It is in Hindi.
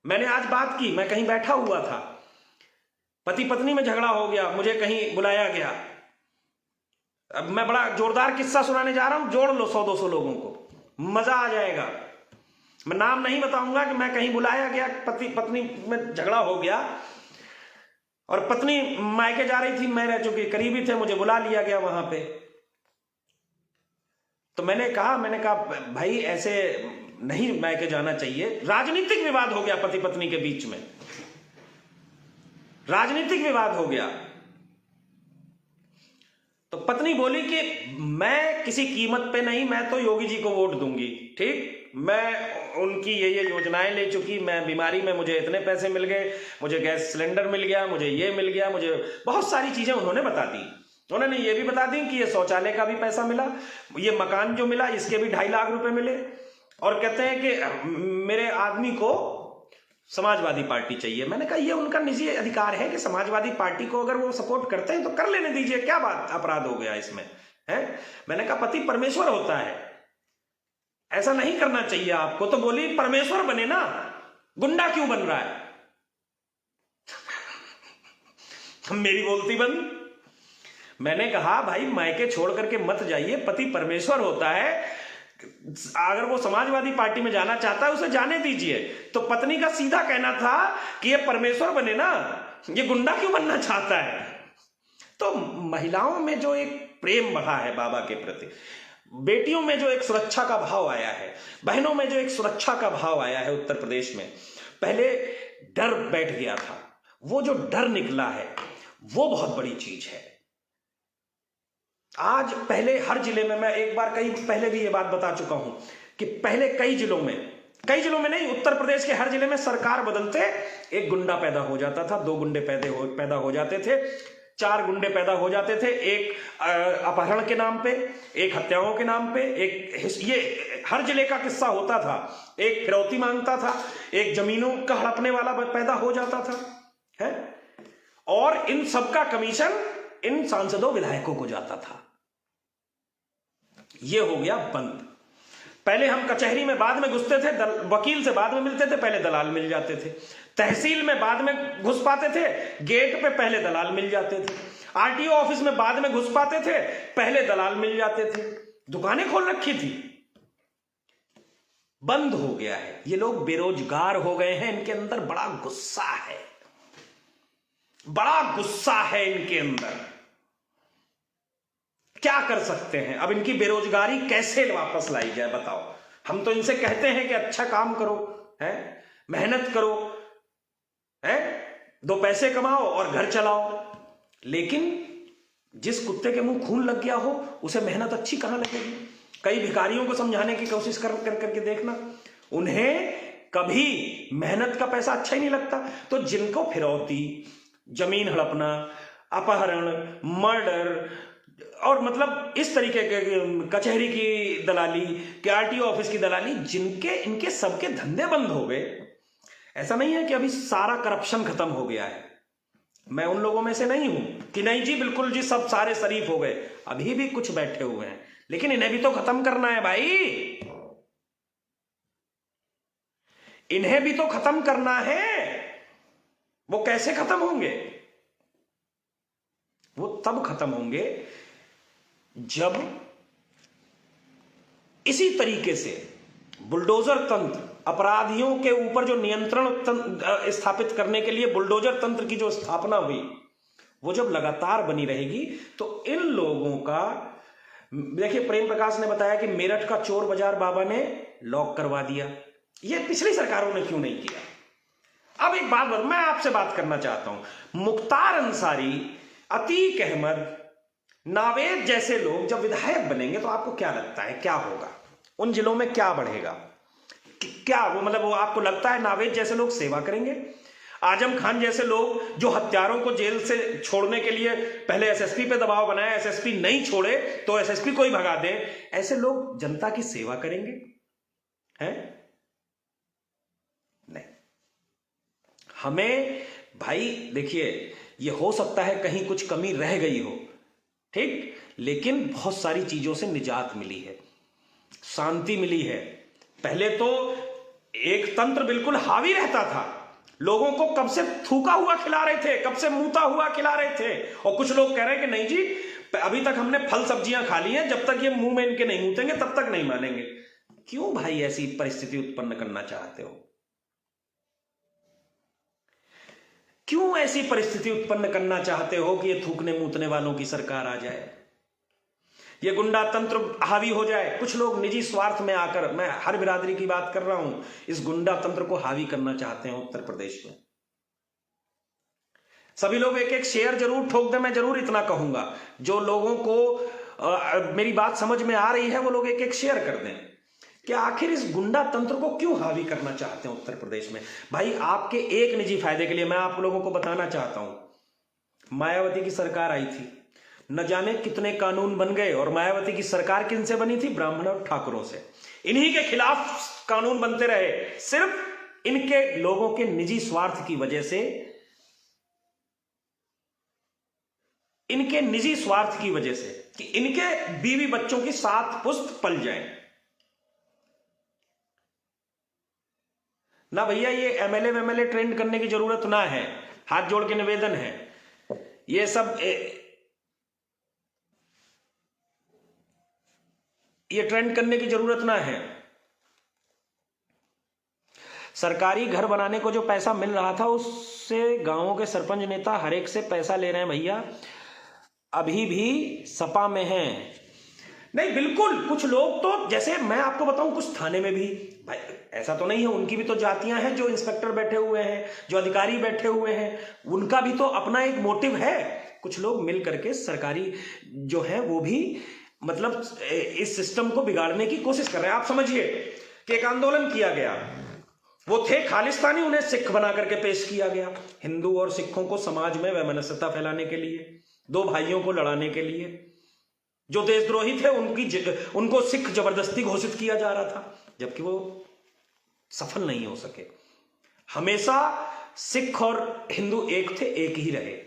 मैंने आज बात की, मैं कहीं बैठा हुआ था, पति पत्नी में झगड़ा हो गया, मुझे कहीं बुलाया गया। अब मैं बड़ा जोरदार किस्सा सुनाने जा रहा हूं, जोड़ लो 100-200 लोगों को, मजा आ जाएगा। मैं नाम नहीं बताऊंगा कि मैं कहीं बुलाया गया, पति पत्नी में झगड़ा हो गया और पत्नी मायके जा रही थी, मैं रह चुकी, करीबी थे, मुझे बुला लिया गया वहां पे। तो मैंने कहा भाई ऐसे नहीं मायके जाना चाहिए। राजनीतिक विवाद हो गया पति पत्नी के बीच में, राजनीतिक विवाद हो गया। तो पत्नी बोली कि मैं किसी कीमत पे नहीं, मैं तो योगी जी को वोट दूंगी। ठीक, मैं उनकी ये योजनाएं ले चुकी, मैं बीमारी में मुझे इतने पैसे मिल गए, मुझे गैस सिलेंडर मिल गया, मुझे ये मिल गया, मुझे बहुत सारी चीजें उन्होंने बता दी। उन्होंने ये भी बता दी कि ये शौचालय का भी पैसा मिला, ये मकान जो मिला इसके भी 2.5 लाख रुपए मिले, और कहते हैं कि मेरे आदमी को समाजवादी पार्टी चाहिए। मैंने कहा ये उनका निजी अधिकार है कि समाजवादी पार्टी को अगर वो सपोर्ट करते हैं तो कर लेने दीजिए, क्या बात अपराध हो गया इसमें है। मैंने कहा पति परमेश्वर होता है, ऐसा नहीं करना चाहिए आपको। तो बोली परमेश्वर बने ना, गुंडा क्यों बन रहा है। मेरी बोलती बंद। मैंने कहा भाई मायके छोड़ करके मत जाइए, पति परमेश्वर होता है, अगर वो समाजवादी पार्टी में जाना चाहता है उसे जाने दीजिए। तो पत्नी का सीधा कहना था कि ये परमेश्वर बने ना, ये गुंडा क्यों बनना चाहता है। तो महिलाओं में जो एक प्रेम बढ़ा है बाबा के प्रति, बेटियों में जो एक सुरक्षा का भाव आया है, बहनों में जो एक सुरक्षा का भाव आया है उत्तर प्रदेश में, पहले डर बैठ गया था, वो जो डर निकला है वो बहुत बड़ी चीज है। आज पहले हर जिले में, मैं एक बार कहीं पहले भी ये बात बता चुका हूं कि पहले कई जिलों में नहीं, उत्तर प्रदेश के हर जिले में सरकार बदलते एक गुंडा पैदा हो जाता था, 2 गुंडे पैदा हो जाते थे, 4 गुंडे पैदा हो जाते थे, एक अपहरण के नाम पे, एक हत्याओं के नाम पे, ये हर जिले का किस्सा होता था। एक फिरौती मांगता था, एक जमीनों का हड़पने वाला पैदा हो जाता था है, और इन सबका कमीशन इन सांसदों विधायकों को जाता था। ये हो गया बंद। पहले हम कचहरी में बाद में घुसते थे, वकील से बाद में मिलते थे, पहले दलाल मिल जाते थे। तहसील में बाद में घुस पाते थे, गेट पे पहले दलाल मिल जाते थे। आरटीओ ऑफिस में बाद में घुस पाते थे, पहले दलाल मिल जाते थे। दुकानें खोल रखी थी, बंद हो गया है। ये लोग बेरोजगार हो गए हैं, इनके अंदर बड़ा गुस्सा है, बड़ा गुस्सा है इनके अंदर। क्या कर सकते हैं अब, इनकी बेरोजगारी कैसे वापस लाई जाए बताओ। हम तो इनसे कहते हैं कि अच्छा काम करो, है, मेहनत करो, है, 2 पैसे कमाओ और घर चलाओ, लेकिन जिस कुत्ते के मुंह खून लग गया हो उसे मेहनत अच्छी कहां लगेगी। कई भिखारियों को समझाने की कोशिश करके देखना, उन्हें कभी मेहनत का पैसा अच्छा ही नहीं लगता। तो जिनको फिरौती, जमीन हड़पना, अपहरण, मर्डर और मतलब इस तरीके के कचहरी की दलाली, के आरटीओ ऑफिस की दलाली, जिनके इनके सबके धंधे बंद हो गए। ऐसा नहीं है कि अभी सारा करप्शन खत्म हो गया है, मैं उन लोगों में से नहीं हूं कि नहीं जी बिल्कुल जी सब सारे शरीफ हो गए, अभी भी कुछ बैठे हुए हैं, लेकिन इन्हें भी तो खत्म करना है भाई, इन्हें भी तो खत्म करना है। वो कैसे खत्म होंगे, वो तब खत्म होंगे जब इसी तरीके से बुलडोजर तंत्र, अपराधियों के ऊपर जो नियंत्रण स्थापित करने के लिए बुलडोजर तंत्र की जो स्थापना हुई, वो जब लगातार बनी रहेगी तो इन लोगों का, देखिए प्रेम प्रकाश ने बताया कि मेरठ का चोर बाजार बाबा ने लॉक करवा दिया, ये पिछली सरकारों ने क्यों नहीं किया। अब एक बात मैं आपसे बात करना चाहता हूं, मुख्तार अंसारी, अतीक अहमद, नावेद जैसे लोग जब विधायक बनेंगे तो आपको क्या लगता है क्या होगा, उन जिलों में क्या बढ़ेगा, क्या वो मतलब वो आपको लगता है नावेद जैसे लोग सेवा करेंगे? आजम खान जैसे लोग जो हत्यारों को जेल से छोड़ने के लिए पहले एसएसपी पे दबाव बनाया, एसएसपी नहीं छोड़े तो एसएसपी को ही भगा दे, ऐसे लोग जनता की सेवा करेंगे हैं? नहीं। हमें भाई देखिए, ये हो सकता है कहीं कुछ कमी रह गई हो, ठीक, लेकिन बहुत सारी चीजों से निजात मिली है, शांति मिली है। पहले तो एक तंत्र बिल्कुल हावी रहता था, लोगों को कब से थूका हुआ खिला रहे थे, कब से मूता हुआ खिला रहे थे। और कुछ लोग कह रहे हैं कि नहीं जी, अभी तक हमने फल सब्जियां खा ली हैं, जब तक ये मुंह में इनके नहीं मूतेंगे तब तक नहीं मानेंगे। क्यों भाई ऐसी परिस्थिति उत्पन्न करना चाहते हो? क्यों ऐसी परिस्थिति उत्पन्न करना चाहते हो कि ये थूकने मूतने वालों की सरकार आ जाए, ये गुंडा तंत्र हावी हो जाए? कुछ लोग निजी स्वार्थ में आकर, मैं हर बिरादरी की बात कर रहा हूं, इस गुंडा तंत्र को हावी करना चाहते हैं उत्तर प्रदेश में। सभी लोग एक एक शेयर जरूर ठोक दें, मैं जरूर इतना कहूंगा, जो लोगों को मेरी बात समझ में आ रही है वो लोग एक एक शेयर कर दें कि आखिर इस गुंडा तंत्र को क्यों हावी करना चाहते हैं उत्तर प्रदेश में। भाई आपके एक निजी फायदे के लिए मैं आप लोगों को बताना चाहता हूं, मायावती की सरकार आई थी, न जाने कितने कानून बन गए, और मायावती की सरकार किनसे बनी थी? ब्राह्मण और ठाकुरों से। इन्हीं के खिलाफ कानून बनते रहे, सिर्फ इनके लोगों के निजी स्वार्थ की वजह से, इनके निजी स्वार्थ की वजह से कि इनके बीवी बच्चों की 7 पुश्त पल जाएं। ना भैया, ये एमएलए ट्रेंड करने की जरूरत ना है, हाथ जोड़ के निवेदन है, ये सब ये ट्रेंड करने की जरूरत ना है। सरकारी घर बनाने को जो पैसा मिल रहा था उससे गांवों के सरपंच नेता हर एक से पैसा ले रहे हैं भैया, अभी भी सपा में हैं। नहीं बिल्कुल, कुछ लोग तो, जैसे मैं आपको बताऊं, कुछ थाने में भी, भाई ऐसा तो नहीं है, उनकी भी तो जातियां हैं, जो इंस्पेक्टर बैठे हुए हैं, जो अधिकारी बैठे हुए हैं, उनका भी तो अपना एक मोटिव है। कुछ लोग मिल करके सरकारी जो है वो भी मतलब इस सिस्टम को बिगाड़ने की कोशिश कर रहे हैं। आप समझिए कि एक आंदोलन किया गया, वो थे खालिस्तानी, उन्हें सिख बना करके पेश किया गया, हिंदू और सिखों को समाज में वैमनस्यता फैलाने के लिए, 2 भाइयों को लड़ाने के लिए। जो देशद्रोही थे उनको सिख जबरदस्ती घोषित किया जा रहा था, जबकि वो सफल नहीं हो सके। हमेशा सिख और हिंदू एक थे, एक ही रहे।